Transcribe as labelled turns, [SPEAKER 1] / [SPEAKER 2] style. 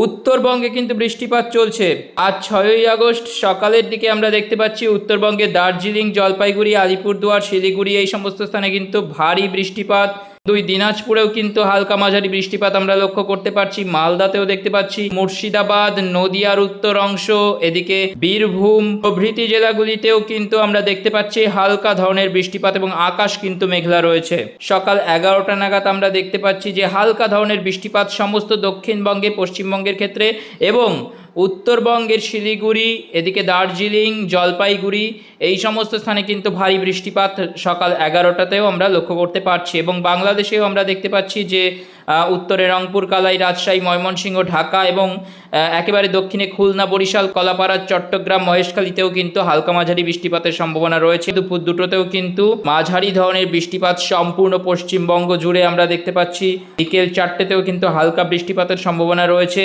[SPEAKER 1] উত্তরবঙ্গে কিন্তু বৃষ্টিপাত চলছে। আজ 6ই আগস্ট সকালের দিকে আমরা দেখতে পাচ্ছি উত্তরবঙ্গে দার্জিলিং, জলপাইগুড়ি, আলিপুরদুয়ার, শিলিগুড়ি এই সমস্ত স্থানে কিন্তু ভারী বৃষ্টিপাত। দিনাজপুরেও কিন্তু হালকা মাঝারি বৃষ্টিপাত আমরা লক্ষ্য করতে পারছি। মালদাতেও দেখতে পাচ্ছি, মুর্শিদাবাদ, নদিয়ার উত্তর অংশ, এদিকে বীরভূম প্রভৃতি জেলাগুলিতেও কিন্তু আমরা দেখতে পাচ্ছি হালকা ধরনের বৃষ্টিপাত এবং আকাশ কিন্তু মেঘলা রয়েছে। সকাল 11টা নাগাদ আমরা দেখতে পাচ্ছি যে হালকা ধরনের বৃষ্টিপাত সমস্ত দক্ষিণবঙ্গে, পশ্চিমবঙ্গের ক্ষেত্রে এবং উত্তরবঙ্গের শিলিগুড়ি, এদিকে দার্জিলিং, জলপাইগুড়ি এই সমস্ত স্থানে কিন্তু ভারী বৃষ্টিপাত সকাল 11টাতেও আমরা লক্ষ্য করতে পারছি। এবং বাংলাদেশেও আমরা দেখতে পাচ্ছি যে উত্তরে রংপুর, কালাই, রাজশাহী, ময়মনসিংহ, ঢাকা এবং একেবারে দক্ষিণে খুলনা, বরিশাল, কলাপাড়া, চট্টগ্রাম, মহেশখালীতেও কিন্তু হালকা মাঝারি বৃষ্টিপাতের সম্ভাবনা রয়েছে। দুপুর দুটোতেও কিন্তু মাঝারি ধরনের বৃষ্টিপাত সম্পূর্ণ পশ্চিমবঙ্গ জুড়ে আমরা দেখতে পাচ্ছি। বিকেল 4টেতেও কিন্তু হালকা বৃষ্টিপাতের সম্ভাবনা রয়েছে।